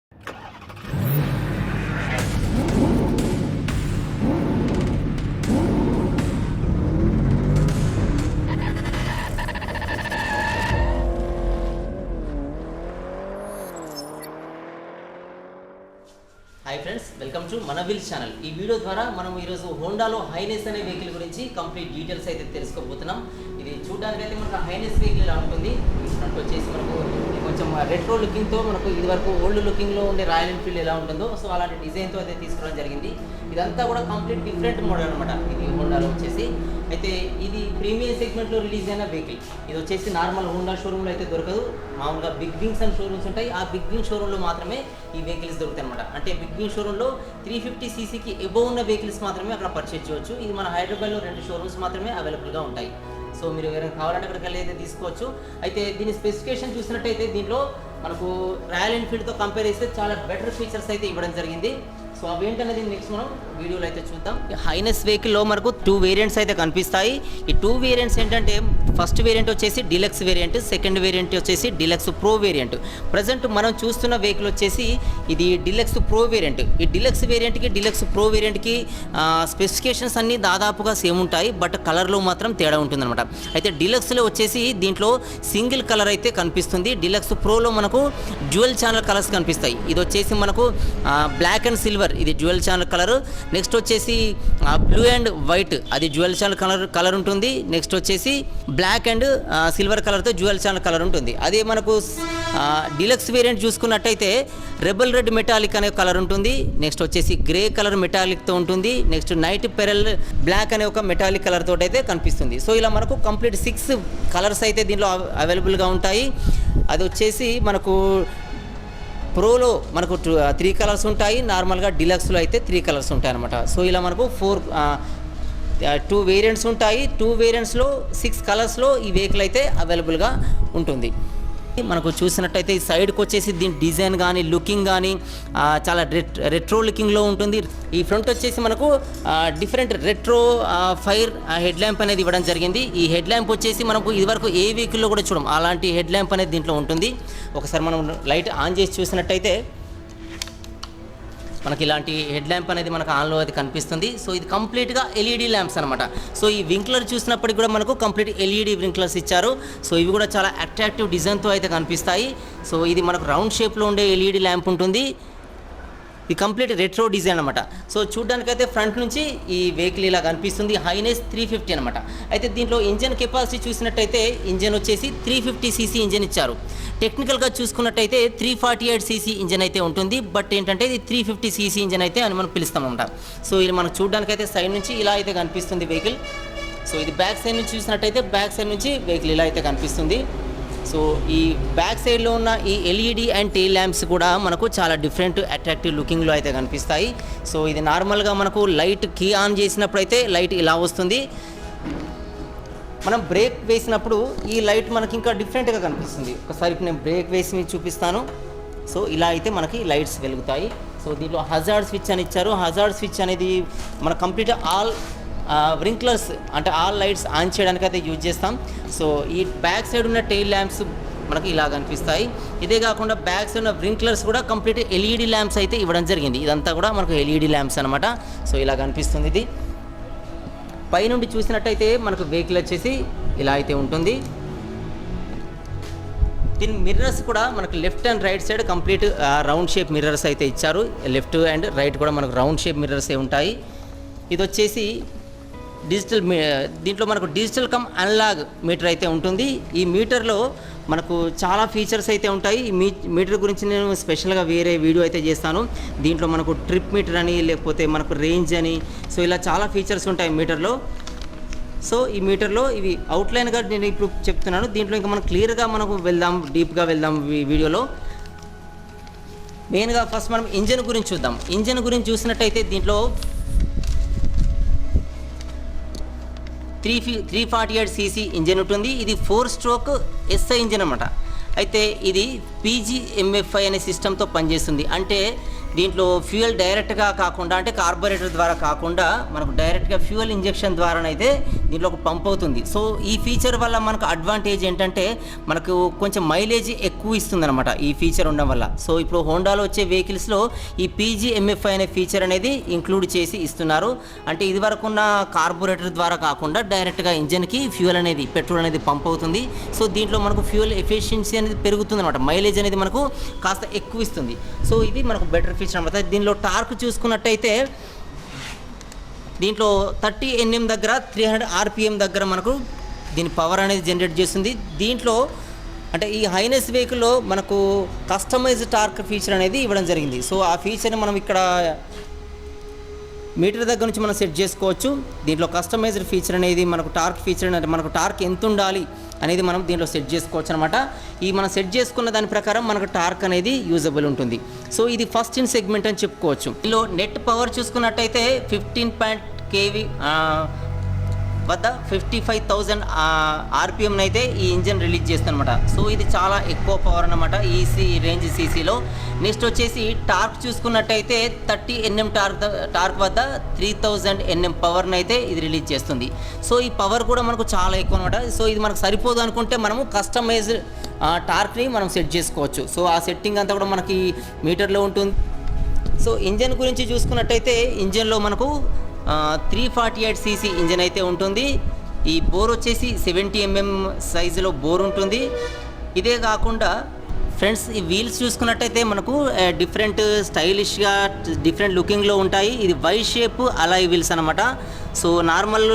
Hi friends, welcome to మన wheels channel. ఈ video ద్వారా మనం ఈరోజు హోండాలో హైనెస్ అనే వెహికల్ గురించి కంప్లీట్ డీటెయిల్స్ అయితే తెలుసుకోబోతున్నాం. ఇది చూడడానికి అయితే మనకు హైనెస్ వెహికల్ ఇలా ఉంటుంది. ఫ్రంట్ వచ్చేసి మనకు కొంచెం రెట్రో లుకింగ్తో మనకు ఇది వరకు ఓల్డ్ లుకింగ్లో ఉండే రాయల్ ఎన్ఫీల్డ్ ఎలా ఉంటుందో సో అలాంటి డిజైన్తో అయితే తీసుకోవడం జరిగింది. ఇదంతా కూడా కంప్లీట్ డిఫరెంట్ మోడల్ అనమాట. ఇది హోండాలో వచ్చేసి అయితే ఇది ప్రీమియం సెగ్మెంట్లో రిలీజ్ అయిన వెహికల్. ఇది వచ్చేసి నార్మల్ హోండా షోరూమ్లో అయితే దొరకదు. మామూలుగా బిగ్ వింగ్స్ అండ్ షోరూమ్స్ ఉంటాయి. ఆ బిగ్ వింగ్ షోరూంలో మాత్రమే ఈ వెహికల్స్ దొరుకుతాయి అనమాట. అంటే బిగ్ వింగ్ షోరూంలో 350 cc ఎబోవ్ ఉన్న వెహికల్స్ మాత్రమే అక్కడ పర్చేజ్ చేయవచ్చు. ఇది మన హైదరాబాద్లో 2 షోరూమ్స్ మాత్రమే అవైలబుల్గా ఉంటాయి. సో మీరు ఎవరైనా కావాలంటే అక్కడికి వెళ్ళి అయితే తీసుకోవచ్చు. అయితే దీని స్పెసిఫికేషన్ చూసినట్టయితే దీంట్లో మనకు రాయల్ ఎన్ఫీల్డ్తో కంపేర్ చేస్తే చాలా బెటర్ ఫీచర్స్ అయితే ఇవ్వడం జరిగింది. సో అవి ఏంటనేది నెక్స్ట్ మనం వీడియోలో అయితే చూద్దాం. హైనెస్ వెహికల్లో మనకు 2 వేరియంట్స్ అయితే కనిపిస్తాయి. ఈ 2 వేరియంట్స్ ఏంటంటే ఫస్ట్ వేరియంట్ వచ్చేసి డిలక్స్ వేరియంట్, సెకండ్ వేరియంట్ వచ్చేసి డిలక్స్ ప్రో వేరియంట్. ప్రజెంట్ మనం చూస్తున్న వెహికల్ వచ్చేసి ఇది డిలక్స్ ప్రో వేరియంట్. ఈ డిలక్స్ వేరియంట్కి డిలక్స్ ప్రో వేరియంట్కి స్పెసిఫికేషన్స్ అన్నీ దాదాపుగా సేమ్ ఉంటాయి, బట్ కలర్లో మాత్రం తేడా ఉంటుందన్నమాట. అయితే డిలక్స్లో వచ్చేసి దీంట్లో సింగిల్ కలర్ అయితే కనిపిస్తుంది. డిలక్స్ ప్రోలో మనకు డ్యూయల్ ఛానల్ కలర్స్ కనిపిస్తాయి. ఇది వచ్చేసి మనకు బ్లాక్ అండ్ సిల్వర్, ఇది డ్యూయల్ ఛానల్ కలర్. నెక్స్ట్ వచ్చేసి బ్లూ అండ్ వైట్, అది డ్యూయల్ ఛానల్ కలర్ ఉంటుంది. నెక్స్ట్ వచ్చేసి బ్లాక్ అండ్ సిల్వర్ కలర్తో డ్యూయల్ ఛానల్ కలర్ ఉంటుంది. అదే మనకు డిలక్స్ వేరియంట్ చూసుకున్నట్టయితే రెబల్ రెడ్ మెటాలిక్ అనే కలర్ ఉంటుంది. నెక్స్ట్ వచ్చేసి గ్రే కలర్ మెటాలిక్తో ఉంటుంది. నెక్స్ట్ నైట్ పెరల్ బ్లాక్ అనే ఒక మెటాలిక్ కలర్ తోటి అయితే కనిపిస్తుంది. సో ఇలా మనకు కంప్లీట్ 6 కలర్స్ అయితే దీనిలో అవైలబుల్గా ఉంటాయి. అది వచ్చేసి మనకు ప్రోలో మనకు 3 కలర్స్ ఉంటాయి. నార్మల్గా డిలక్స్లో అయితే 3 కలర్స్ ఉంటాయి అనమాట. సో ఇలా మనకు 2 వేరియంట్స్ ఉంటాయి. 2 వేరియంట్స్లో 6 కలర్స్లో ఈ వెహికల్ అయితే అవైలబుల్గా ఉంటుంది. మనకు చూసినట్టయితే ఈ సైడ్కి వచ్చేసి దీని డిజైన్ కానీ లుకింగ్ కానీ చాలా రెట్రో లుకింగ్లో ఉంటుంది. ఈ ఫ్రంట్ వచ్చేసి మనకు different retro fire head lamp అనేది ఇవ్వడం జరిగింది. ఈ హెడ్ ల్యాంప్ వచ్చేసి మనకు ఇదివరకు ఏ వెహికల్లో కూడా చూడం అలాంటి హెడ్ ల్యాంప్ అనేది దీంట్లో ఉంటుంది. ఒకసారి మనం లైట్ ఆన్ చేసి చూసినట్టయితే మనకి ఇలాంటి హెడ్ ల్యాంప్ అనేది మనకు ఆన్లో అయితే కనిపిస్తుంది. సో ఇది కంప్లీట్గా ఎల్ఈడి ల్యాంప్స్ అనమాట. సో ఈ వింక్లర్ చూసినప్పటికి కూడా మనకు కంప్లీట్ ఎల్ఈడి వింక్లర్స్ ఇచ్చారు. సో ఇవి కూడా చాలా అట్రాక్టివ్ డిజైన్తో అయితే కనిపిస్తాయి. సో ఇది మనకు రౌండ్ షేప్లో ఉండే ఎల్ఈడి ల్యాంప్ ఉంటుంది. ఇది కంప్లీట్ రెట్రో డిజైన్ అనమాట. సో చూడడానికైతే ఫ్రంట్ నుంచి ఈ వెహికల్ ఇలా కనిపిస్తుంది. హైనెస్ 350 అనమాట. అయితే దీంట్లో ఇంజన్ కెపాసిటీ చూసినట్టయితే ఇంజన్ వచ్చేసి 350 cc ఇంజన్ ఇచ్చారు. టెక్నికల్గా చూసుకున్నట్టయితే 348 cc ఇంజన్ అయితే ఉంటుంది. బట్ ఏంటంటే ఇది 350 cc ఇంజన్ అయితే అని మనం పిలుస్తాం అనమాట. సో ఇది మనకు చూడడానికైతే సైడ్ నుంచి ఇలా అయితే కనిపిస్తుంది వెహికల్. సో ఇది బ్యాక్ సైడ్ నుంచి చూసినట్టయితే బ్యాక్ సైడ్ నుంచి వెహికల్ ఇలా అయితే కనిపిస్తుంది. సో ఈ బ్యాక్ సైడ్లో ఉన్న ఈ ఎల్ఈడి అండ్ టెయిల్ ల్యాంప్స్ కూడా మనకు చాలా డిఫరెంట్ అట్రాక్టివ్ లుకింగ్లో అయితే కనిపిస్తాయి. సో ఇది నార్మల్గా మనకు లైట్ కీ ఆన్ చేసినప్పుడు అయితే లైట్ ఇలా వస్తుంది. మనం బ్రేక్ వేసినప్పుడు ఈ లైట్ మనకి ఇంకా డిఫరెంట్గా కనిపిస్తుంది. ఒకసారి నేను బ్రేక్ వేసి చూపిస్తాను. సో ఇలా అయితే మనకి లైట్స్ వెలుగుతాయి. సో దీంట్లో హజార్డ్ స్విచ్ అని ఇచ్చారు. హజార్డ్ స్విచ్ అనేది మన కంప్లీట్ ఆల్ వ్రింక్లర్స్ అంటే ఆల్ లైట్స్ ఆన్ చేయడానికి అయితే యూజ్ చేస్తాం. సో ఈ బ్యాక్ సైడ్ ఉన్న టెయిల్ ల్యాంప్స్ మనకి ఇలా కనిపిస్తాయి. ఇదే కాకుండా బ్యాక్ సైడ్ ఉన్న వ్రింక్లర్స్ కూడా కంప్లీట్ ఎల్ఈడి ల్యాంప్స్ అయితే ఇవ్వడం జరిగింది. ఇదంతా కూడా మనకు ఎల్ఈడి ల్యాంప్స్ అనమాట. సో ఇలా కనిపిస్తుంది. ఇది పైనుండి చూసినట్టయితే మనకు వెహికల్ వచ్చేసి ఇలా అయితే ఉంటుంది. దీని మిర్రర్స్ కూడా మనకు left and right side complete round shape mirrors అయితే ఇచ్చారు. లెఫ్ట్ అండ్ రైట్ కూడా మనకు రౌండ్ షేప్ మిర్రర్స్ ఉంటాయి. ఇది వచ్చేసి డిజిటల్ దీంట్లో మనకు డిజిటల్ కమ్ అనలాగ్ మీటర్ అయితే ఉంటుంది. ఈ మీటర్లో మనకు చాలా ఫీచర్స్ అయితే ఉంటాయి. ఈ మీటర్ గురించి నేను స్పెషల్గా వేరే వీడియో అయితే చేస్తాను. దీంట్లో మనకు ట్రిప్ మీటర్ అని లేకపోతే మనకు రేంజ్ అని సో ఇలా చాలా ఫీచర్స్ ఉంటాయి మీటర్లో. సో ఈ మీటర్లో ఇవి అవుట్లైన్గా నేను ఇప్పుడు చెప్తున్నాను. దీంట్లో ఇంకా మనం క్లియర్గా మనకు వెళ్దాం, డీప్గా వెళ్దాం ఈ వీడియోలో. మెయిన్గా ఫస్ట్ మనం ఇంజన్ గురించి చూద్దాం. ఇంజన్ గురించి చూసినట్టయితే దీంట్లో 348 cc ఇంజన్ ఉంటుంది. ఇది 4 స్ట్రోక్ ఎస్ఐ ఇంజన్ అనమాట. అయితే ఇది PGMFI అనే సిస్టంతో పనిచేస్తుంది. అంటే దీంట్లో ఫ్యూయల్ డైరెక్ట్గా కాకుండా అంటే కార్బొరేటర్ ద్వారా కాకుండా మనకు డైరెక్ట్గా ఫ్యూయల్ ఇంజెక్షన్ ద్వారానైతే దీంట్లో ఒక పంప్ అవుతుంది. సో ఈ ఫీచర్ వల్ల మనకు అడ్వాంటేజ్ ఏంటంటే మనకు కొంచెం మైలేజ్ ఎక్కువ ఇస్తుందన్నమాట ఈ ఫీచర్ ఉండడం వల్ల. సో ఇప్పుడు హోండాలో వచ్చే వెహికల్స్లో ఈ PGMFI అనే ఫీచర్ అనేది ఇంక్లూడ్ చేసి ఇస్తున్నారు. అంటే ఇది వరకు ఉన్న కార్బొరేటర్ ద్వారా కాకుండా డైరెక్ట్గా ఇంజన్కి ఫ్యూయల్ అనేది పెట్రోల్ అనేది పంప్ అవుతుంది. సో దీంట్లో మనకు ఫ్యూయల్ ఎఫిషియన్సీ అనేది పెరుగుతుంది అనమాట, మైలేజ్ అనేది మనకు కాస్త ఎక్కువ ఇస్తుంది. సో ఇది మనకు బెటర్ ఫీచర్ అనమాట. దీనిలో టార్క్ చూసుకున్నట్టయితే దీంట్లో 30 Nm దగ్గర 300 RPM దగ్గర మనకు దీని పవర్ అనేది జనరేట్ చేస్తుంది. దీంట్లో అంటే ఈ హైనెస్ వెహికల్లో మనకు కస్టమైజ్ టార్క్ ఫీచర్ అనేది ఇవ్వడం జరిగింది. సో ఆ ఫీచర్ని మనం ఇక్కడ మీటర్ దగ్గర నుంచి మనం సెట్ చేసుకోవచ్చు. దీంట్లో కస్టమైజ్డ్ ఫీచర్ అనేది మనకు టార్క్ ఫీచర్ అంటే మనకు టార్క్ ఎంత ఉండాలి అనేది మనం దీంట్లో సెట్ చేసుకోవచ్చు అనమాట. ఈ మనం సెట్ చేసుకున్న దాని ప్రకారం మనకు టార్క్ అనేది యూజబుల్ ఉంటుంది. సో ఇది ఫస్ట్ ఇన్ సెగ్మెంట్ అని చెప్పుకోవచ్చు. దీనిలో నెట్ పవర్ చూసుకున్నట్టయితే 15 kV వద్ద 55,000 RPM అయితే ఈ ఇంజన్ రిలీజ్ చేస్తుంది అనమాట. సో ఇది చాలా ఎక్కువ పవర్ అన్నమాట ఈ రేంజ్ సీసీలో. నెక్స్ట్ వచ్చేసి టార్క్ చూసుకున్నట్టయితే 30 Nm టార్క్ వద్ద 3000 Nm పవర్ని అయితే ఇది రిలీజ్ చేస్తుంది. సో ఈ పవర్ కూడా మనకు చాలా ఎక్కువ అనమాట. సో ఇది మనకు సరిపోదు అనుకుంటే మనము కస్టమైజ్ టార్క్ని మనం సెట్ చేసుకోవచ్చు. సో ఆ సెట్టింగ్ అంతా కూడా మనకి మీటర్లో ఉంటుంది. సో ఇంజన్ గురించి చూసుకున్నట్టయితే ఇంజన్లో మనకు 348cc ఇంజన్ అయితే ఉంటుంది. ఈ బోర్ వచ్చేసి 70 mm సైజులో బోర్ ఉంటుంది. ఇదే కాకుండా ఫ్రెండ్స్ ఈ వీల్స్ చూసుకున్నట్టయితే మనకు డిఫరెంట్ స్టైలిష్గా డిఫరెంట్ లుకింగ్లో ఉంటాయి. ఇది వై షేప్ అలాయ్ వీల్స్ అనమాట. సో నార్మల్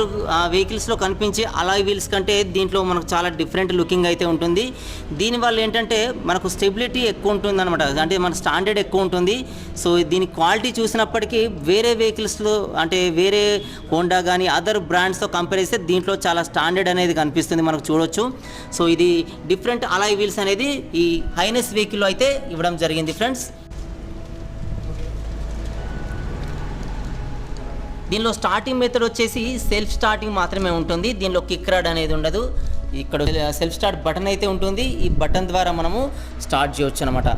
వెహికల్స్లో కనిపించే అలాయ్ వీల్స్ కంటే దీంట్లో మనకు చాలా డిఫరెంట్ లుకింగ్ అయితే ఉంటుంది. దీనివల్ల ఏంటంటే మనకు స్టెబిలిటీ ఎక్కువ ఉంటుంది అనమాట, అంటే మన స్టాండర్డ్ ఎక్కువ ఉంటుంది. సో దీని క్వాలిటీ చూసినప్పటికీ వేరే వెహికల్స్లో అంటే వేరే హోండా కానీ అదర్ బ్రాండ్స్తో కంపేర్ చేస్తే దీంట్లో చాలా స్టాండర్డ్ అనేది కనిపిస్తుంది మనకు చూడొచ్చు. సో ఇది డిఫరెంట్ అలాయ్ వీల్స్ అనేది ఈ హైనెస్ వెహికల్లో అయితే ఇవ్వడం జరిగింది ఫ్రెండ్స్. దీనిలో స్టార్టింగ్ మెథడ్ వచ్చేసి సెల్ఫ్ స్టార్టింగ్ మాత్రమే ఉంటుంది. దీనిలో కిక్ రాడ్ అనేది ఉండదు. ఇక్కడ సెల్ఫ్ స్టార్ట్ బటన్ అయితే ఉంటుంది. ఈ బటన్ ద్వారా మనము స్టార్ట్ చేయొచ్చు అనమాట.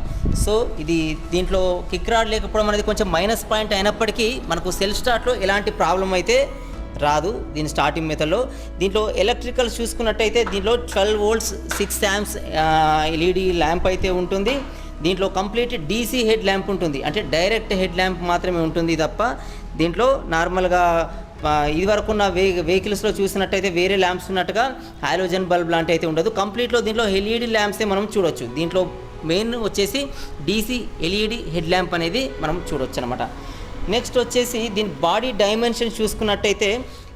సో ఇది దీంట్లో కిక్ రాడ్ లేకపోవడం అనేది కొంచెం మైనస్ పాయింట్ అయినప్పటికీ మనకు సెల్ఫ్ స్టార్ట్లో ఎలాంటి ప్రాబ్లం అయితే రాదు దీని స్టార్టింగ్ మెథడ్లో. దీంట్లో ఎలక్ట్రికల్ చూసుకున్నట్టయితే దీంట్లో 12 volts 6 amps LED ల్యాంప్ అయితే ఉంటుంది. దీంట్లో కంప్లీట్ DC హెడ్ ల్యాంప్ ఉంటుంది, అంటే డైరెక్ట్ హెడ్ ల్యాంప్ మాత్రమే ఉంటుంది తప్ప దీంట్లో నార్మల్గా ఇదివరకు ఉన్న వెహికల్స్లో చూసినట్టయితే వేరే ల్యాంప్స్ ఉన్నట్టుగా హాలోజన్ బల్బ్ లాంటి అయితే ఉండదు. కంప్లీట్లో దీంట్లో LED ల్యాంప్సే మనం చూడొచ్చు. దీంట్లో మెయిన్ వచ్చేసి DC LED హెడ్ ల్యాంప్ అనేది మనం చూడొచ్చు అనమాట. నెక్స్ట్ వచ్చేసి దీని బాడీ డైమెన్షన్ చూసుకున్నట్టయితే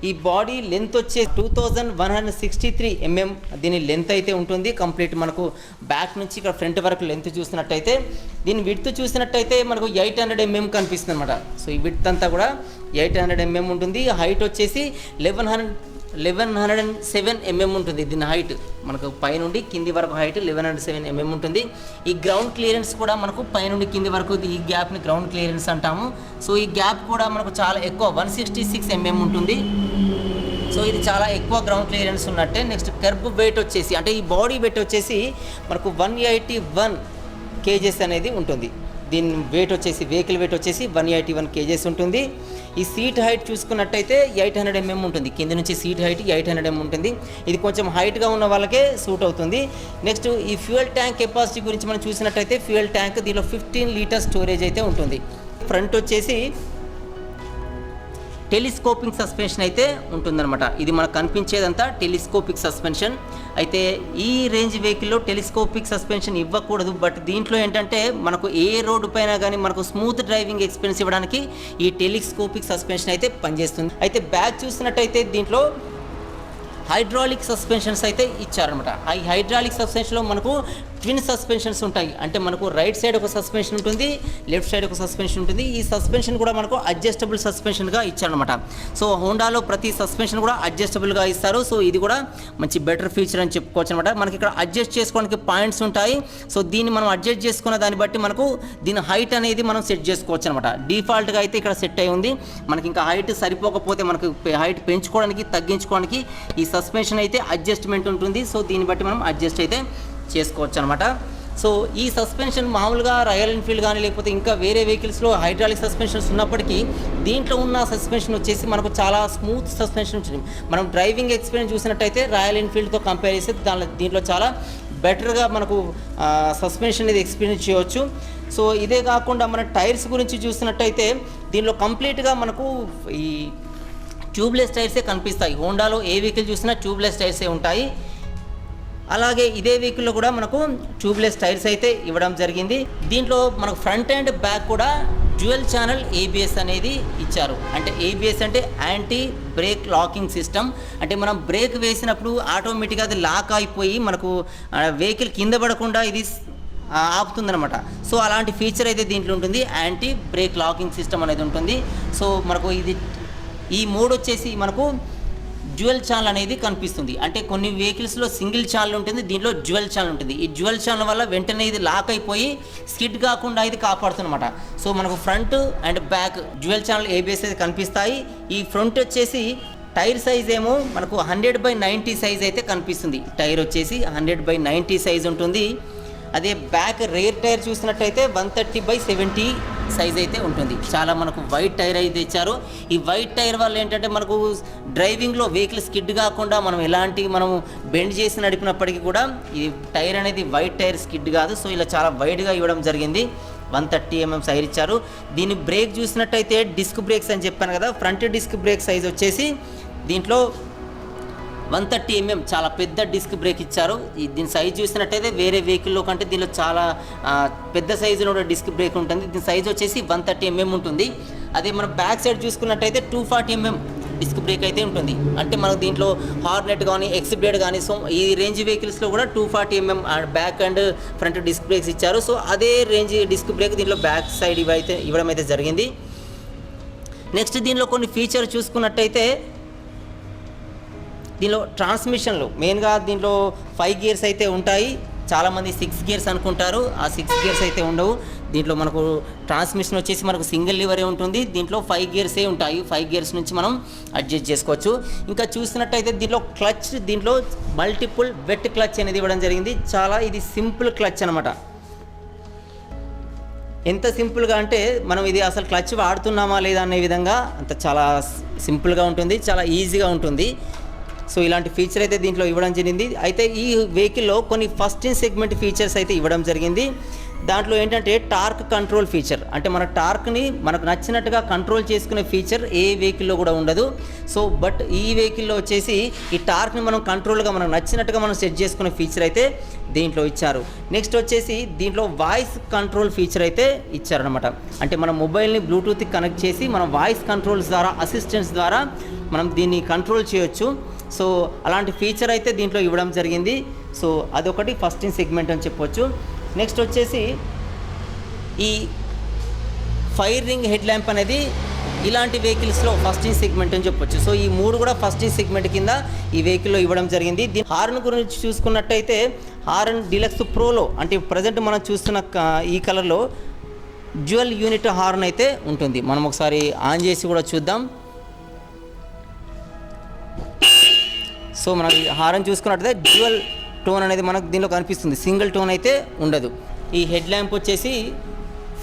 ఈ బాడీ లెంత్ వచ్చే 2163 mm దీని లెంత్ అయితే ఉంటుంది. కంప్లీట్ మనకు బ్యాక్ నుంచి ఇక్కడ ఫ్రంట్ వరకు లెంత్ చూసినట్టయితే దీని విడ్త్ చూసినట్టయితే మనకు 800 mm కనిపిస్తుంది అనమాట. సో ఈ విడ్త్ అంతా కూడా 800 mm ఉంటుంది. హైట్ వచ్చేసి 1107 mm ఉంటుంది. దీని హైట్ మనకు పైనుండి కింది వరకు హైట్ 1107 mm ఉంటుంది. ఈ గ్రౌండ్ క్లియరెన్స్ కూడా మనకు పైనుండి కింది వరకు ఈ గ్యాప్ని గ్రౌండ్ క్లియరెన్స్ అంటాము. సో ఈ గ్యాప్ కూడా మనకు చాలా ఎక్కువ 166 mm ఉంటుంది. సో ఇది చాలా ఎక్కువ గ్రౌండ్ క్లియరెన్స్ ఉన్నట్టే. నెక్స్ట్ కర్బ్ వెయిట్ వచ్చేసి అంటే ఈ బాడీ వెయిట్ వచ్చేసి మనకు 181 kgs అనేది ఉంటుంది. దీని వెయిట్ వచ్చేసి వెహికల్ వెయిట్ వచ్చేసి 181 kgs ఉంటుంది. ఈ సీట్ హైట్ చూసుకున్నట్టయితే 800 mm ఉంటుంది. కింద నుంచి సీట్ హైట్ 800 mm ఉంటుంది. ఇది కొంచెం హైట్గా ఉన్న వాళ్ళకే సూట్ అవుతుంది. నెక్స్ట్ ఈ ఫ్యూయల్ ట్యాంక్ కెపాసిటీ గురించి మనం చూసినట్టయితే ఫ్యూయల్ ట్యాంక్ దీనిలో 15 లీటర్ స్టోరేజ్ అయితే ఉంటుంది. ఫ్రంట్ వచ్చేసి టెలిస్కోపింగ్ సస్పెన్షన్ అయితే ఉంటుందన్నమాట. ఇది మనకు కనిపించేదంతా టెలిస్కోపిక్ సస్పెన్షన్. అయితే ఈ రేంజ్ వెహికల్లో టెలిస్కోపిక్ సస్పెన్షన్ ఇవ్వకూడదు. బట్ దీంట్లో ఏంటంటే మనకు ఏ రోడ్డు పైన కానీ మనకు స్మూత్ డ్రైవింగ్ ఎక్స్పీరియన్స్ ఇవ్వడానికి ఈ టెలిస్కోపిక్ సస్పెన్షన్ అయితే పనిచేస్తుంది. అయితే బ్యాక్ చూసినట్టయితే దీంట్లో హైడ్రాలిక్ సస్పెన్షన్స్ అయితే ఇచ్చారనమాట. ఈ హైడ్రాలిక్ సస్పెన్షన్లో మనకు ట్విన్ సస్పెన్షన్స్ ఉంటాయి. అంటే మనకు రైట్ సైడ్ ఒక సస్పెన్షన్ ఉంటుంది, లెఫ్ట్ సైడ్ ఒక సస్పెన్షన్ ఉంటుంది. ఈ సస్పెన్షన్ కూడా మనకు అడ్జస్టబుల్ సస్పెన్షన్గా ఇచ్చారనమాట. సో హోండాలో ప్రతి సస్పెన్షన్ కూడా అడ్జస్టబుల్గా ఇస్తారు. సో ఇది కూడా మంచి బెటర్ ఫీచర్ అని చెప్పుకోవచ్చు అనమాట. మనకి ఇక్కడ అడ్జస్ట్ చేసుకోవడానికి పాయింట్స్ ఉంటాయి. సో దీన్ని మనం అడ్జస్ట్ చేసుకున్న దాన్ని బట్టి మనకు దీని హైట్ అనేది మనం సెట్ చేసుకోవచ్చు అనమాట. డిఫాల్ట్గా అయితే ఇక్కడ సెట్ అయి ఉంది. మనకి ఇంకా హైట్ సరిపోకపోతే మనకు హైట్ పెంచుకోవడానికి తగ్గించుకోవడానికి ఈ సస్పెన్షన్ అయితే అడ్జస్ట్మెంట్ ఉంటుంది. సో దీన్ని బట్టి మనం అడ్జస్ట్ అయితే చేసుకోవచ్చు అనమాట. సో ఈ సస్పెన్షన్ మామూలుగా రాయల్ ఎన్ఫీల్డ్ కానీ లేకపోతే ఇంకా వేరే వెహికల్స్లో హైడ్రాలిక్ సస్పెన్షన్స్ ఉన్నప్పటికీ దీంట్లో ఉన్న సస్పెన్షన్ వచ్చేసి మనకు చాలా స్మూత్ సస్పెన్షన్ ఉంటుంది. మనం డ్రైవింగ్ ఎక్స్పీరియన్స్ చూసినట్టయితే రాయల్ ఎన్ఫీల్డ్తో కంపేర్ చేస్తే దీంట్లో చాలా బెటర్గా మనకు సస్పెన్షన్ అనేది ఎక్స్పీరియన్స్ చేయవచ్చు. సో ఇదే కాకుండా మన టైర్స్ గురించి చూసినట్టయితే దీనిలో కంప్లీట్గా మనకు ఈ ట్యూబ్లెస్ టైర్సే కనిపిస్తాయి. హోండాలో ఏ వెహికల్ చూసినా ట్యూబ్లెస్ టైర్సే ఉంటాయి. అలాగే ఇదే వెహికల్లో కూడా మనకు ట్యూబ్లెస్ టైర్స్ అయితే ఇవ్వడం జరిగింది. దీంట్లో మనకు ఫ్రంట్ అండ్ బ్యాక్ కూడా డ్యూయల్ ఛానల్ ఏబిఎస్ అనేది ఇచ్చారు. అంటే ఏబిఎస్ అంటే యాంటీ బ్రేక్ లాకింగ్ సిస్టమ్. అంటే మనం బ్రేక్ వేసినప్పుడు ఆటోమేటిక్గా అది లాక్ అయిపోయి మనకు వెహికల్ కింద పడకుండా ఇది ఆపుతుందనమాట. సో అలాంటి ఫీచర్ అయితే దీంట్లో ఉంటుంది. యాంటీ బ్రేక్ లాకింగ్ సిస్టమ్ అనేది ఉంటుంది. సో మనకు ఈ మోడ్ వచ్చేసి మనకు డ్యూయల్ ఛానల్ అనేది కనిపిస్తుంది. అంటే కొన్ని వెహికల్స్లో సింగిల్ ఛానల్ ఉంటుంది, దీంట్లో డ్యూయల్ ఛానల్ ఉంటుంది. ఈ డ్యూయల్ ఛానల్ వల్ల వెంటనే ఇది లాక్ అయిపోయి స్కిడ్ కాకుండా ఇది కాపాడుతుందన్నమాట. సో మనకు front and back dual channel ABS అయితే కనిపిస్తాయి. ఈ ఫ్రంట్ వచ్చేసి టైర్ సైజ్ ఏమో మనకు 100/90 సైజ్ అయితే కనిపిస్తుంది. టైర్ వచ్చేసి 100/90 సైజ్ ఉంటుంది. అదే బ్యాక్ రేర్ టైర్ చూసినట్టయితే 130/70 సైజ్ అయితే ఉంటుంది. చాలా మనకు వైట్ టైర్ అయితే ఇచ్చారు. ఈ వైట్ టైర్ వల్ల ఏంటంటే మనకు డ్రైవింగ్లో వెహికల్ స్కిడ్ కాకుండా మనం బెండ్ చేసి నడిపినప్పటికీ కూడా ఈ టైర్ అనేది వైట్ టైర్ స్కిడ్ కాదు. సో ఇలా చాలా వైడ్గా ఇవ్వడం జరిగింది. 130 mm సైజ్ ఇచ్చారు. దీని బ్రేక్ చూసినట్టయితే డిస్క్ బ్రేక్స్ అని చెప్పాను కదా, ఫ్రంట్ డిస్క్ బ్రేక్ సైజ్ వచ్చేసి దీంట్లో 130 mm చాలా పెద్ద డిస్క్ బ్రేక్ ఇచ్చారు. దీని సైజ్ చూసినట్టయితే వేరే వెహికల్లో కంటే దీనిలో చాలా పెద్ద సైజులో డిస్క్ బ్రేక్ ఉంటుంది. దీని సైజ్ వచ్చేసి 130 mm ఉంటుంది. అదే మనం బ్యాక్ సైడ్ చూసుకున్నట్టయితే 240 mm డిస్క్ బ్రేక్ అయితే ఉంటుంది. అంటే మనకు దీంట్లో హార్నెట్ కానీ ఎక్స్బ్లేడ్ కానీ సో ఈ రేంజ్ వెహికల్స్లో కూడా 240 mm back and front disc brakes ఇచ్చారు. సో అదే రేంజ్ డిస్క్ బ్రేక్ దీంట్లో బ్యాక్ సైడ్ ఇవ్వడం అయితే జరిగింది. నెక్స్ట్ దీనిలో కొన్ని ఫీచర్ చూసుకున్నట్టయితే దీనిలో ట్రాన్స్మిషన్లు మెయిన్గా దీంట్లో 5 గేర్స్ అయితే ఉంటాయి. చాలామంది 6 గేర్స్ అనుకుంటారు. ఆ 6 గేర్స్ అయితే ఉండవు. దీంట్లో మనకు ట్రాన్స్మిషన్ వచ్చేసి మనకు సింగిల్ లివరే ఉంటుంది. దీంట్లో 5 గేర్సే ఉంటాయి. 5 గేర్స్ నుంచి మనం అడ్జస్ట్ చేసుకోవచ్చు. ఇంకా చూసినట్టయితే దీంట్లో మల్టిపుల్ వెట్ క్లచ్ అనేది ఇవ్వడం జరిగింది. చాలా ఇది సింపుల్ క్లచ్ అనమాట. ఎంత సింపుల్గా అంటే మనం ఇది అసలు క్లచ్ వాడుతున్నామా లేదా అనే విధంగా అంత చాలా సింపుల్గా ఉంటుంది, చాలా ఈజీగా ఉంటుంది. సో ఇలాంటి ఫీచర్ అయితే దీంట్లో ఇవ్వడం జరిగింది. అయితే ఈ వెహికల్లో కొన్ని ఫస్ట్ ఇన్ సెగ్మెంట్ ఫీచర్స్ అయితే ఇవ్వడం జరిగింది. దాంట్లో ఏంటంటే టార్క్ కంట్రోల్ ఫీచర్. అంటే మన టార్క్ని మనకు నచ్చినట్టుగా కంట్రోల్ చేసుకునే ఫీచర్ ఏ వెహికల్లో కూడా ఉండదు. సో బట్ ఈ వెహికల్లో వచ్చేసి ఈ టార్క్ని మనం కంట్రోల్గా మనకు నచ్చినట్టుగా మనం సెట్ చేసుకునే ఫీచర్ అయితే దీంట్లో ఇచ్చారు. నెక్స్ట్ వచ్చేసి దీంట్లో వాయిస్ కంట్రోల్ ఫీచర్ అయితే ఇచ్చారనమాట. అంటే మన మొబైల్ని బ్లూటూత్కి కనెక్ట్ చేసి మనం వాయిస్ కంట్రోల్స్ ద్వారా అసిస్టెంట్స్ ద్వారా మనం దీన్ని కంట్రోల్ చేయొచ్చు. సో అలాంటి ఫీచర్ అయితే దీంట్లో ఇవ్వడం జరిగింది. సో అదొకటి ఫస్ట్ ఇన్ సెగ్మెంట్ అని చెప్పొచ్చు. నెక్స్ట్ వచ్చేసి ఈ ఫైర్ రింగ్ హెడ్ ల్యాంప్ అనేది ఇలాంటి వెహికల్స్లో ఫస్ట్ ఇన్ సెగ్మెంట్ అని చెప్పొచ్చు. సో ఈ 3 కూడా ఫస్ట్ ఇన్ సెగ్మెంట్ కింద ఈ వెహికల్లో ఇవ్వడం జరిగింది. దీని హార్న్ గురించి చూసుకున్నట్టయితే హార్న్ డీలక్స్ ప్రోలో అంటే ప్రజెంట్ మనం చూస్తున్న ఈ కలర్లో డ్యూయల్ యూనిట్ హార్న్ అయితే ఉంటుంది. మనం ఒకసారి ఆన్ చేసి కూడా చూద్దాం. సో మనం హారన్ చూసుకున్నట్టయితే డ్యూయల్ టోన్ అనేది మనకు దీనిలో కనిపిస్తుంది, సింగిల్ టోన్ అయితే ఉండదు. ఈ హెడ్ ల్యాంప్ వచ్చేసి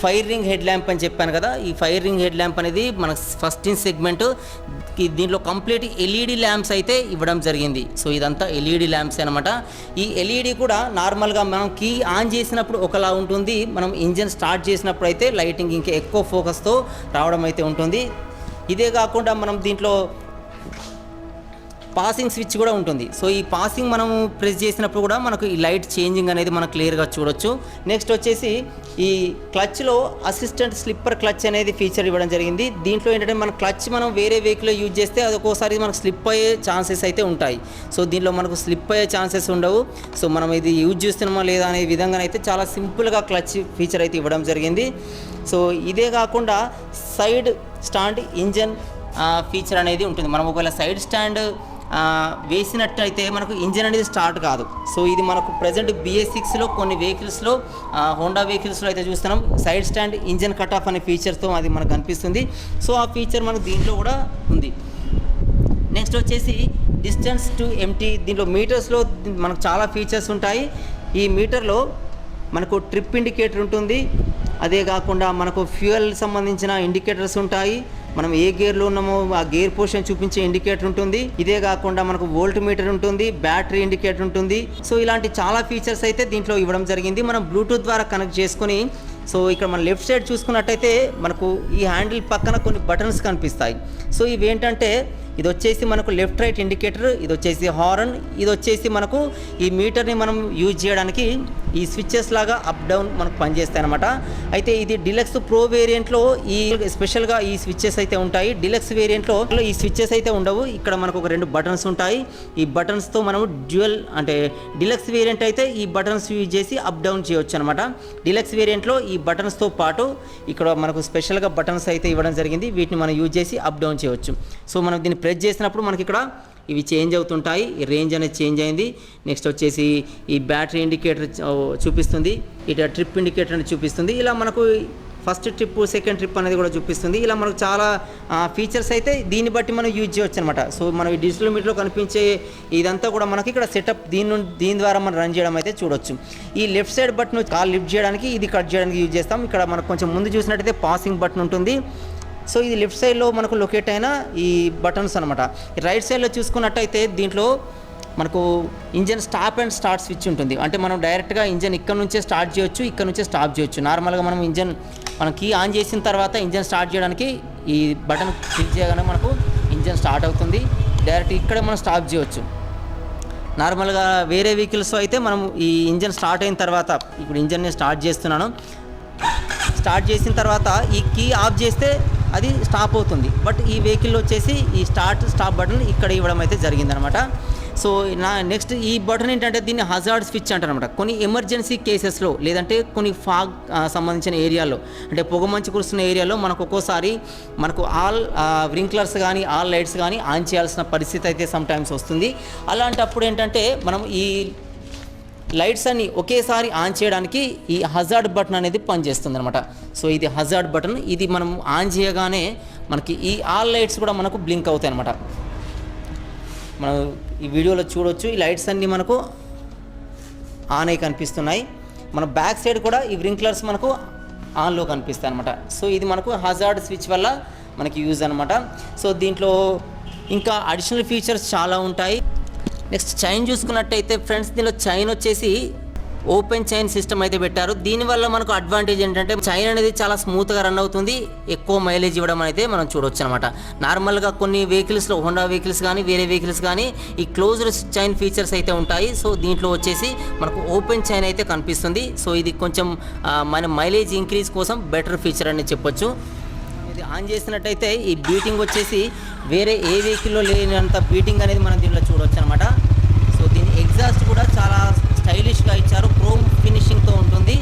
ఫైర్ రింగ్ హెడ్ ల్యాంప్ అని చెప్పాను కదా. ఈ ఫైర్ రింగ్ హెడ్ ల్యాంప్ అనేది మన ఫస్ట్ ఇన్ సెగ్మెంట్. దీంట్లో కంప్లీట్ ఎల్ఈడి ల్యాంప్స్ అయితే ఇవ్వడం జరిగింది. సో ఇదంతా ఎల్ఈడి ల్యాంప్స్ అనమాట. ఈ ఎల్ఈడి కూడా నార్మల్గా మనం కీ ఆన్ చేసినప్పుడు ఒకలా ఉంటుంది, మనం ఇంజిన్ స్టార్ట్ చేసినప్పుడు అయితే లైటింగ్ ఇంకా ఎక్కువ ఫోకస్తో రావడం అయితే ఉంటుంది. ఇదే కాకుండా మనం దీంట్లో పాసింగ్ స్విచ్ కూడా ఉంటుంది. సో ఈ పాసింగ్ మనం ప్రెస్ చేసినప్పుడు కూడా మనకు ఈ లైట్ చేంజింగ్ అనేది మనం క్లియర్గా చూడొచ్చు. నెక్స్ట్ వచ్చేసి ఈ క్లచ్లో అసిస్టెంట్ స్లిప్పర్ క్లచ్ అనేది ఫీచర్ ఇవ్వడం జరిగింది. దీంట్లో ఏంటంటే మన క్లచ్ మనం వేరే వెహికల్లో యూజ్ చేస్తే అది ఒక్కోసారి మనకు స్లిప్ అయ్యే ఛాన్సెస్ అయితే ఉంటాయి. సో దీంట్లో మనకు స్లిప్ అయ్యే ఛాన్సెస్ ఉండవు. సో మనం ఇది యూజ్ చేస్తున్నామా లేదా అనే విధంగా అయితే చాలా సింపుల్గా క్లచ్ ఫీచర్ అయితే ఇవ్వడం జరిగింది. సో ఇదే కాకుండా సైడ్ స్టాండ్ ఇంజన్ ఫీచర్ అనేది ఉంటుంది. మనం ఒకవేళ సైడ్ స్టాండ్ వేసినట్టయితే మనకు ఇంజిన్ అనేది స్టార్ట్ కాదు. సో ఇది మనకు ప్రజెంట్ BS6లో కొన్ని వెహికల్స్లో హోండా వెహికల్స్లో అయితే చూస్తున్నాం side stand engine cut off అనే ఫీచర్తో అది మనకు కనిపిస్తుంది. సో ఆ ఫీచర్ మనకు దీంట్లో కూడా ఉంది. నెక్స్ట్ వచ్చేసి డిస్టెన్స్ టు ఎంటీ. దీంట్లో మీటర్స్లో మనకు చాలా ఫీచర్స్ ఉంటాయి. ఈ మీటర్లో మనకు ట్రిప్ ఇండికేటర్ ఉంటుంది. అదే కాకుండా మనకు ఫ్యూయల్ సంబంధించిన ఇండికేటర్స్ ఉంటాయి. మనం ఏ గేర్లో ఉన్నామో ఆ గేర్ పొజిషన్ చూపించే ఇండికేటర్ ఉంటుంది. ఇదే కాకుండా మనకు వోల్ట్ మీటర్ ఉంటుంది, బ్యాటరీ ఇండికేటర్ ఉంటుంది. సో ఇలాంటి చాలా ఫీచర్స్ అయితే దీంట్లో ఇవ్వడం జరిగింది. మనం బ్లూటూత్ ద్వారా కనెక్ట్ చేసుకొని, సో ఇక్కడ మన లెఫ్ట్ సైడ్ చూసుకున్నట్టయితే మనకు ఈ హ్యాండిల్ పక్కన కొన్ని బటన్స్ కనిపిస్తాయి. సో ఇవి ఏంటంటే ఇది వచ్చేసి మనకు లెఫ్ట్ రైట్ ఇండికేటర్, ఇది వచ్చేసి హార్న్, ఇది వచ్చేసి మనకు ఈ మీటర్ని మనం యూజ్ చేయడానికి ఈ స్విచ్చెస్ లాగా అప్ డౌన్ మనకు పనిచేస్తాయి అనమాట. అయితే ఇది డిలక్స్ ప్రో వేరియంట్లో ఈ స్పెషల్గా ఈ స్విచ్చెస్ అయితే ఉంటాయి. డిలక్స్ వేరియంట్లో ఈ స్విచ్చెస్ అయితే ఉండవు. ఇక్కడ మనకు ఒక 2 బటన్స్ ఉంటాయి. ఈ బటన్స్తో మనము డ్యూయల్ అంటే డిలక్స్ వేరియంట్ అయితే ఈ బటన్స్ యూజ్ చేసి అప్ డౌన్ చేయొచ్చు అనమాట. డిలక్స్ వేరియంట్లో ఈ బటన్స్తో పాటు ఇక్కడ మనకు స్పెషల్గా బటన్స్ అయితే ఇవ్వడం జరిగింది. వీటిని మనం యూజ్ చేసి అప్ డౌన్ చేయవచ్చు. సో మనం దీన్ని ప్రెస్ చేసినప్పుడు మనకి ఇక్కడ ఇవి చేంజ్ అవుతుంటాయి. ఈ రేంజ్ అనేది చేంజ్ అయింది. నెక్స్ట్ వచ్చేసి ఈ బ్యాటరీ ఇండికేటర్ చూపిస్తుంది, ఇటు ట్రిప్ ఇండికేటర్ అనేది చూపిస్తుంది. ఇలా మనకు ఫస్ట్ ట్రిప్ సెకండ్ ట్రిప్ అనేది కూడా చూపిస్తుంది. ఇలా మనకు చాలా ఫీచర్స్ అయితే దీన్ని బట్టి మనం యూజ్ చేయవచ్చు అనమాట. సో మనం ఈ డిజిటల్ మీటర్లో కనిపించే ఇదంతా కూడా మనకి ఇక్కడ సెటప్ దీని ద్వారా మనం రన్ చేయడం అయితే చూడొచ్చు. ఈ left side button call lift చేయడానికి, ఇది కట్ చేయడానికి యూజ్ చేస్తాం. ఇక్కడ మనకు కొంచెం ముందు చూసినట్టయితే పాసింగ్ బటన్ ఉంటుంది. సో ఇది లెఫ్ట్ సైడ్లో మనకు లొకేట్ అయిన ఈ బటన్స్ అనమాట. ఈ రైట్ సైడ్లో చూసుకున్నట్టయితే దీంట్లో మనకు engine stop and start switch ఉంటుంది. అంటే మనం డైరెక్ట్గా ఇంజన్ ఇక్కడ నుంచే స్టార్ట్ చేయొచ్చు, ఇక్కడ నుంచే స్టాప్ చేయొచ్చు. నార్మల్గా మనం మనం కీ ఆన్ చేసిన తర్వాత ఇంజన్ స్టార్ట్ చేయడానికి ఈ బటన్ క్లిక్ చేయగానే మనకు ఇంజన్ స్టార్ట్ అవుతుంది. డైరెక్ట్ ఇక్కడ మనం స్టాప్ చేయొచ్చు. నార్మల్గా వేరే వెహికల్స్ అయితే మనం ఈ ఇంజన్ స్టార్ట్ అయిన తర్వాత, ఇప్పుడు ఇంజన్ని స్టార్ట్ చేస్తున్నాను, స్టార్ట్ చేసిన తర్వాత ఈ కీ ఆఫ్ చేస్తే అది స్టాప్ అవుతుంది. బట్ ఈ వెహికల్లో వచ్చేసి ఈ స్టాప్ బటన్ ఇక్కడ ఇవ్వడం అయితే జరిగిందనమాట. సో నెక్స్ట్ ఈ బటన్ ఏంటంటే దీన్ని హజార్డ్ స్విచ్ అంటారనమాట. కొన్ని ఎమర్జెన్సీ కేసెస్లో లేదంటే కొన్ని ఫాగ్ సంబంధించిన ఏరియాలో, అంటే పొగమంచు కురుస్తున్న ఏరియాలో మనకు ఒక్కోసారి మనకు ఆల్ వ్రింక్లర్స్ కానీ ఆల్ లైట్స్ కానీ ఆన్ చేయాల్సిన పరిస్థితి అయితే సమ్టైమ్స్ వస్తుంది. అలాంటప్పుడు ఏంటంటే మనం ఈ లైట్స్ అన్ని ఒకేసారి ఆన్ చేయడానికి ఈ హజార్డ్ బటన్ అనేది పనిచేస్తుంది అనమాట. సో ఇది హజార్డ్ బటన్. ఇది మనం ఆన్ చేయగానే మనకి ఈ ఆల్ లైట్స్ కూడా మనకు బ్లింక్ అవుతాయి అనమాట. మనం ఈ వీడియోలో చూడొచ్చు, ఈ లైట్స్ అన్నీ మనకు ఆన్ అయి కనిపిస్తున్నాయి. మన బ్యాక్ సైడ్ కూడా ఈ వ్రింక్లర్స్ మనకు ఆన్లో కనిపిస్తాయి అనమాట. సో ఇది మనకు హజార్డ్ స్విచ్ వల్ల మనకి యూజ్ అనమాట. సో దీంట్లో ఇంకా అడిషనల్ ఫీచర్స్ చాలా ఉంటాయి. నెక్స్ట్ చైన్ చూసుకున్నట్టయితే ఫ్రెండ్స్, దీనిలో చైన్ వచ్చేసి ఓపెన్ చైన్ సిస్టమ్ అయితే పెట్టారు. దీనివల్ల మనకు అడ్వాంటేజ్ ఏంటంటే చైన్ అనేది చాలా స్మూత్గా రన్ అవుతుంది, ఎక్కువ మైలేజ్ ఇవ్వడం అయితే మనం చూడవచ్చు అనమాట. నార్మల్గా కొన్ని వెహికల్స్లో, హోండా వెహికల్స్ కానీ వేరే వెహికల్స్ కానీ ఈ క్లోజ్డ్ చైన్ ఫీచర్స్ అయితే ఉంటాయి. సో దీంట్లో వచ్చేసి మనకు ఓపెన్ చైన్ అయితే కనిపిస్తుంది. సో ఇది కొంచెం మన మైలేజ్ ఇంక్రీజ్ కోసం బెటర్ ఫీచర్ అని చెప్పొచ్చు. ఇది ఆన్ చేసినట్టయితే ఈ బీటింగ్ వచ్చేసి వేరే ఏ వెహికల్లో లేనంత బీటింగ్ అనేది మనం దీంట్లో చూడవచ్చు అనమాట. సో దీని ఎగ్జాస్ట్ కూడా చాలా స్టైలిష్గా ఇచ్చారు, క్రోమ్ ఫినిషింగ్తో ఉంటుంది.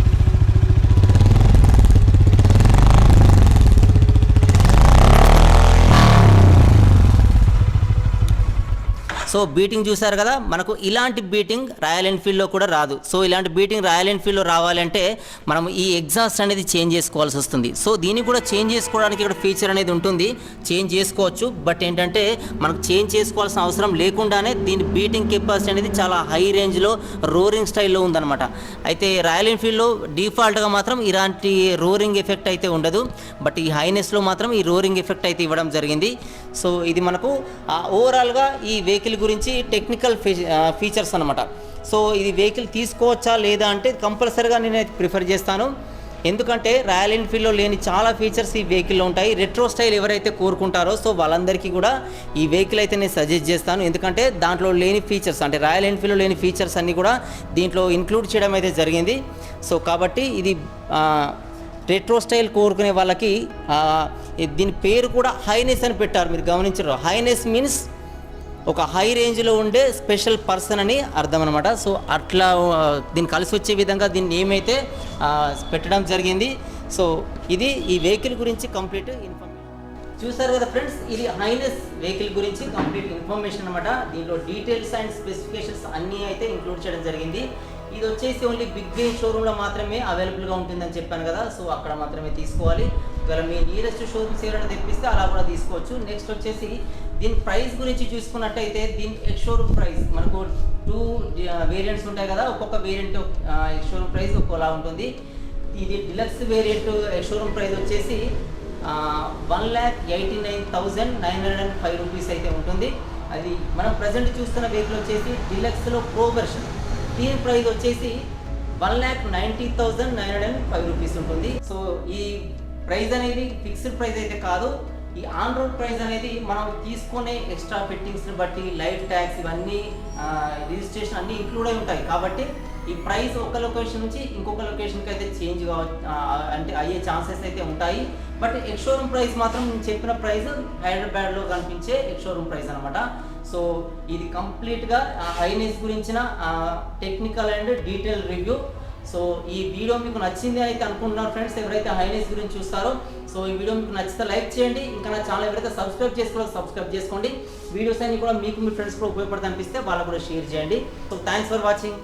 సో బీటింగ్ చూసారు కదా, మనకు ఇలాంటి బీటింగ్ రాయల్ ఎన్ఫీల్డ్లో కూడా రాదు. సో ఇలాంటి బీటింగ్ రాయల్ ఎన్ఫీల్డ్లో రావాలంటే మనం ఈ ఎగ్జాస్ట్ అనేది చేంజ్ చేసుకోవాల్సి వస్తుంది. సో దీన్ని కూడా చేంజ్ చేసుకోవడానికి ఇక్కడ ఫీచర్ అనేది ఉంటుంది, చేంజ్ చేసుకోవచ్చు. బట్ ఏంటంటే మనకు చేంజ్ చేసుకోవాల్సిన అవసరం లేకుండానే దీని బీటింగ్ కెపాసిటీ అనేది చాలా హై రేంజ్లో రోరింగ్ స్టైల్లో ఉందన్నమాట. అయితే రాయల్ ఎన్ఫీల్డ్లో డిఫాల్ట్గా మాత్రం ఇలాంటి రోరింగ్ ఎఫెక్ట్ అయితే ఉండదు. బట్ ఈ హైనెస్లో మాత్రం ఈ రోరింగ్ ఎఫెక్ట్ అయితే ఇవ్వడం జరిగింది. సో ఇది మనకు ఓవరాల్గా ఈ వెహికల్ గురించి టెక్నికల్ ఫీచర్స్ అనమాట. సో ఇది వెహికల్ తీసుకోవచ్చా లేదా అంటే కంపల్సరీగా నేను ప్రిఫర్ చేస్తాను. ఎందుకంటే రాయల్ ఎన్ఫీల్డ్లో లేని చాలా ఫీచర్స్ ఈ వెహికల్లో ఉంటాయి. రెట్రో స్టైల్ ఎవరైతే కోరుకుంటారో సో వాళ్ళందరికీ కూడా ఈ వెహికల్ అయితే నేను సజెస్ట్ చేస్తాను. ఎందుకంటే దాంట్లో లేని ఫీచర్స్, అంటే రాయల్ ఎన్ఫీల్డ్లో లేని ఫీచర్స్ అన్నీ కూడా దీంట్లో ఇంక్లూడ్ చేయడం అయితే జరిగింది. సో కాబట్టి ఇది రెట్రో స్టైల్ కోరుకునే వాళ్ళకి దీని పేరు కూడా హైనెస్ అని పెట్టారు, మీరు గమనించారు. హైనెస్ మీన్స్ ఒక హై రేంజ్లో ఉండే స్పెషల్ పర్సన్ అని అర్థం అనమాట. సో అట్లా దీన్ని కలిసి వచ్చే విధంగా దీన్ని ఏమైతే పెట్టడం జరిగింది. సో ఇది ఈ వెహికల్ గురించి కంప్లీట్ ఇన్ఫర్మేషన్ చూసారు కదా ఫ్రెండ్స్. ఇది హైనెస్ వెహికల్ గురించి కంప్లీట్ ఇన్ఫర్మేషన్ అనమాట. దీంట్లో డీటెయిల్స్ అండ్ స్పెసిఫికేషన్స్ అన్నీ అయితే ఇంక్లూడ్ చేయడం జరిగింది. ఇది వచ్చేసి ఓన్లీ బిగ్ బెయిన్ షోరూంలో మాత్రమే అవైలబుల్గా ఉంటుందని చెప్పాను కదా. సో అక్కడ మాత్రమే తీసుకోవాలి. ఒకవేళ మీ నియరెస్ట్ షోరూమ్స్ ఏమైనా తెప్పిస్తే అలా కూడా తీసుకోవచ్చు. నెక్స్ట్ వచ్చేసి దీని ప్రైస్ గురించి చూసుకున్నట్టయితే దీని ఎక్స్ షోరూమ్ ప్రైస్ మనకు 2 వేరియంట్స్ ఉంటాయి కదా. ఒక్కొక్క వేరియంట్ ఎక్స్ షోరూమ్ ప్రైస్ ఒక్కోలా ఉంటుంది. ఇది deluxe variant ex showroom price వచ్చేసి 1,89,905 రూపీస్ అయితే ఉంటుంది. అది మనం ప్రజెంట్ చూస్తున్న వెహికల్ వచ్చేసి డిలక్స్లో ప్రో వెర్షన్. దీని ప్రైస్ వచ్చేసి 1,90,905 రూపీస్ ఉంటుంది. సో ఈ ప్రైస్ అనేది ఫిక్స్డ్ ప్రైస్ అయితే కాదు. ఈ ఆన్ రోడ్ ప్రైస్ అనేది మనం తీసుకునే ఎక్స్ట్రా ఫిట్టింగ్స్ని బట్టి లైఫ్ ట్యాక్స్ ఇవన్నీ రిజిస్ట్రేషన్ అన్నీ ఇంక్లూడ్ అయి ఉంటాయి. కాబట్టి ఈ ప్రైస్ ఒక లొకేషన్ నుంచి ఇంకొక లొకేషన్కి అయితే చేంజ్ అంటే అయ్యే ఛాన్సెస్ అయితే ఉంటాయి. బట్ ఎక్స్ షోరూమ్ ప్రైస్ మాత్రం నేను చెప్పిన ప్రైస్ హైదరాబాద్లో కనిపించే ఎక్స్ షోరూమ్ ప్రైస్ అనమాట. సో ఇది కంప్లీట్గా హైనెస్ గురించిన technical and detail review. So ఈ వీడియో మీకు నచ్చింది అయితే అనుకుంటున్నారు ఫ్రెండ్స్, ఎవరైతే హైనెస్ గురించి చూస్తారో. సో ఈ వీడియో మీకు నచ్చితే లైక్ చేయండి. ఇంకా నా ఛానల్ ఎవరైతే సబ్స్క్రైబ్ చేసుకోవాలో సబ్స్క్రైబ్ చేసుకోండి. వీడియోస్ అన్ని కూడా మీకు మీ ఫ్రెండ్స్ కూడా ఉపయోగపడుతుంది అనిపిస్తే వాళ్ళకు కూడా షేర్ చేయండి. So thanks for watching.